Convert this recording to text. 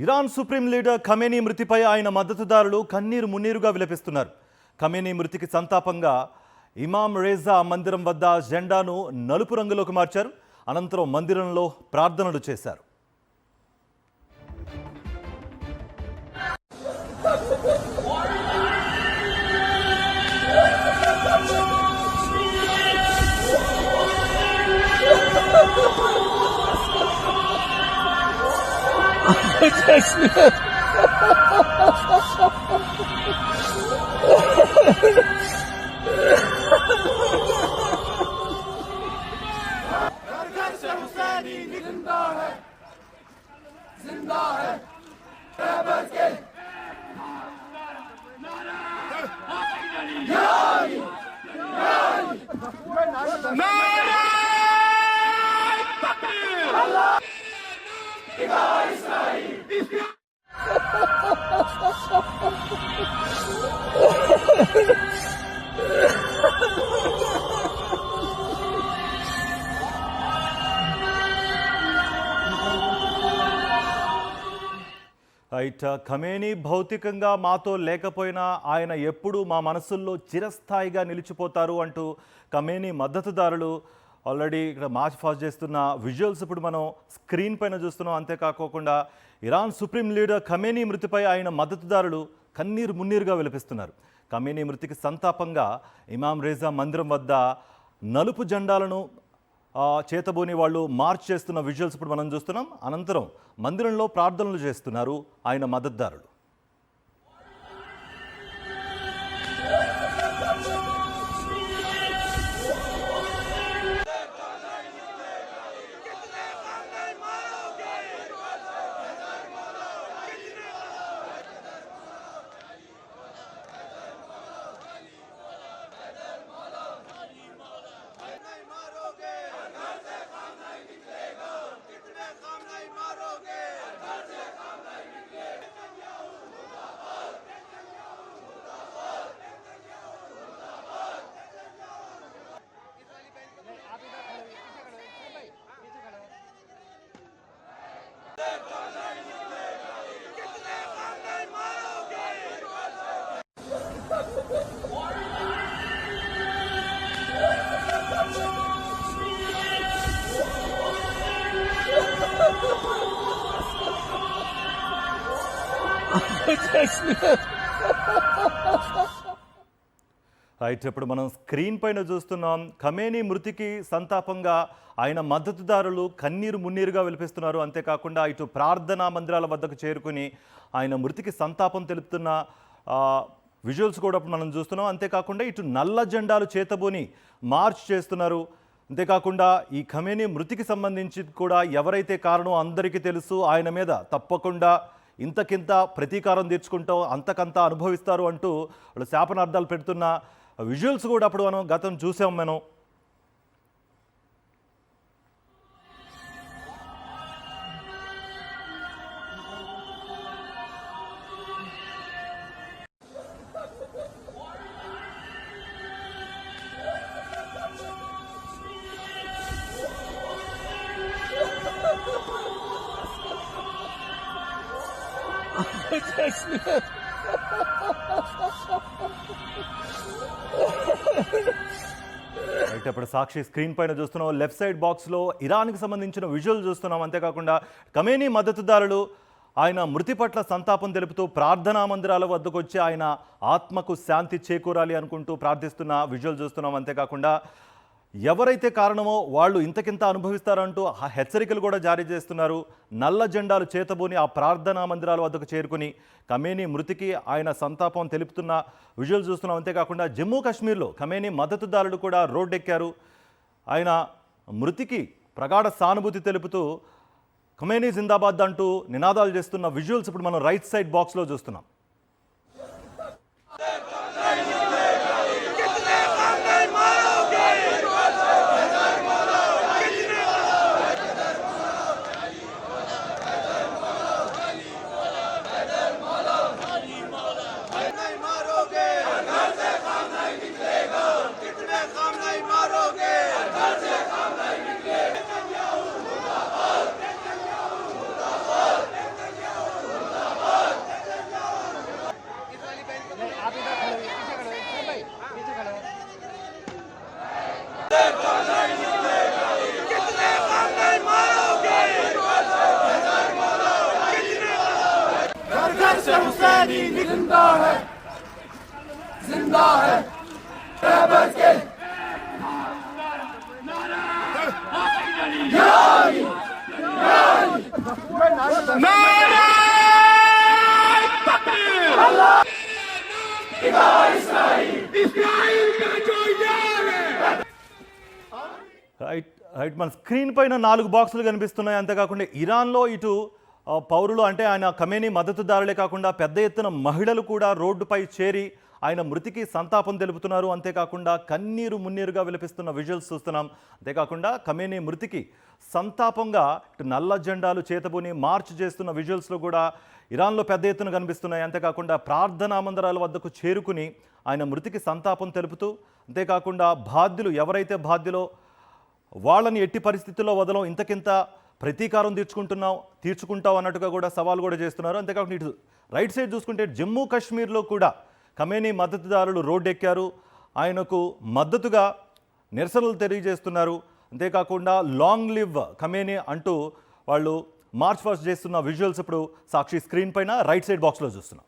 Iran supreme leader Khamenei మృతిపై ఆయన మద్దతుదారులు కన్నీరు మున్నీరుగా విలపిస్తున్నారు. ఖమేనీ మృతికి సంతాపంగా ఇమాం రేజా మందిరం వద్ద జెండాను నలుపు రంగులోకి మార్చారు. అనంతరం మందిరంలో ప్రార్థనలు చేశారు. ఖమేనీ భౌతికంగా మాతో లేకపోయినా ఆయన ఎప్పుడూ మా మనసుల్లో చిరస్థాయిగా నిలిచిపోతారు అంటూ ఖమేనీ మద్దతుదారులు ఆల్రెడీ ఇక్కడ మార్చ్ పాస్ చేస్తున్న విజువల్స్ ఇప్పుడు మనం స్క్రీన్ పైన చూస్తున్నాం. అంతేకాకుండా ఇరాన్ సుప్రీం లీడర్ ఖమేనీ మృతిపై ఆయన మద్దతుదారులు కన్నీరు మున్నీరుగా విలపిస్తున్నారు. ఖమేనీ మృతికి సంతాపంగా ఇమాం రేజా మందిరం వద్ద నలుపు జెండాలను చేతబోని వాళ్ళు మార్చ్ చేస్తున్న విజువల్స్ ఇప్పుడు మనం చూస్తున్నాం. అనంతరం మందిరంలో ప్రార్థనలు చేస్తున్నారు ఆయన మద్దతుదారులు. రైట్, ఇప్పుడు మనం స్క్రీన్ పైన చూస్తున్నాం. ఖమేనీ మృతికి సంతాపంగా ఆయన మద్దతుదారులు కన్నీరు మున్నీరుగా విలపిస్తున్నారు. అంతేకాకుండా ఇటు ప్రార్థనా మందిరాల వద్దకు చేరుకుని ఆయన మృతికి సంతాపం తెలుపుతున్న విజువల్స్ కూడా మనం చూస్తున్నాం. అంతేకాకుండా ఇటు నల్ల జెండాలు చేతబోని మార్చ్ చేస్తున్నారు. అంతేకాకుండా ఈ ఖమేనీ మృతికి సంబంధించి కూడా ఎవరైతే కారణం అందరికీ తెలుసు, ఆయన మీద తప్పకుండా ఇంతకింత ప్రతీకారం తీర్చుకుంటాం, అంతకంత అనుభవిస్తారు అంటూ వాళ్ళు శాపనార్థాలు పెడుతున్న విజువల్స్ కూడా అప్పుడు మనం గతం చూసాం. మనం అయితే ఇప్పుడు సాక్షి స్క్రీన్ పైన చూస్తున్నాం. లెఫ్ట్ సైడ్ బాక్స్లో ఇరాన్కి సంబంధించిన విజువల్ చూస్తున్నాం. అంతేకాకుండా ఖమేనీ మద్దతుదారులు ఆయన మృతి పట్ల సంతాపం తెలుపుతూ ప్రార్థనా మందిరాల వద్దకు వచ్చి ఆయన ఆత్మకు శాంతి చేకూరాలి అనుకుంటూ ప్రార్థిస్తున్న విజువల్ చూస్తున్నాం. అంతేకాకుండా ఎవరైతే కారణమో వాళ్ళు ఇంతకింత అనుభవిస్తారంటూ హెచ్చరికలు కూడా జారీ చేస్తున్నారు. నల్ల జెండాలు చేతబోని ఆ ప్రార్థనా మందిరాల వద్దకు చేరుకుని ఖమేనీ మృతికి ఆయన సంతాపం తెలుపుతున్న విజువల్ చూస్తున్నాం. అంతేకాకుండా జమ్మూ కాశ్మీర్లో ఖమేనీ మద్దతుదారులు కూడా రోడ్డెక్కారు. ఆయన మృతికి ప్రగాఢ సానుభూతి తెలుపుతూ ఖమేనీ జిందాబాద్ అంటూ నినాదాలు చేస్తున్న విజువల్స్ ఇప్పుడు మనం రైట్ సైడ్ బాక్స్లో చూస్తున్నాం. जैसे हुसैनी जिंदा है रहबर के రైట్ మన స్క్రీన్ పైన 4 బాక్సులు కనిపిస్తున్నాయి. అంతేకాకుండా ఇరాన్లో ఇటు పౌరులు అంటే ఆయన ఖమేనీ మద్దతుదారులే కాకుండా పెద్ద ఎత్తున మహిళలు కూడా రోడ్డుపై చేరి ఆయన మృతికి సంతాపం తెలుపుతున్నారు. అంతేకాకుండా కన్నీరు మున్నీరుగా విలపిస్తున్న విజువల్స్ చూస్తున్నాం. అంతేకాకుండా ఖమేనీ మృతికి సంతాపంగా ఇటు నల్ల జెండాలు చేతబూని మార్చ్ చేస్తున్న విజువల్స్లో కూడా ఇరాన్లో పెద్ద ఎత్తున కనిపిస్తున్నాయి. అంతేకాకుండా ప్రార్థనా మందిరాల వద్దకు చేరుకుని ఆయన మృతికి సంతాపం తెలుపుతూ, అంతేకాకుండా బాధ్యులు ఎవరైతే బాధ్యులో వాళ్ళని ఎట్టి పరిస్థితుల్లో వదలం, ఇంతకింత ప్రతీకారం తీర్చుకుంటాం అన్నట్టుగా కూడా సవాల్ కూడా చేస్తున్నారు. అంతేకాకుండా ఇటు రైట్ సైడ్ చూసుకుంటే జమ్మూ కాశ్మీర్లో కూడా ఖమేనీ మద్దతుదారులు రోడ్డెక్కారు, ఆయనకు మద్దతుగా నిరసనలు తెలియజేస్తున్నారు. అంతేకాకుండా లాంగ్ లివ్ ఖమేనీ అంటూ వాళ్ళు మార్చ్ ఫస్ట్ చేస్తున్న విజువల్స్ ఇప్పుడు సాక్షి స్క్రీన్ పైన రైట్ సైడ్ బాక్స్లో చూస్తున్నాం.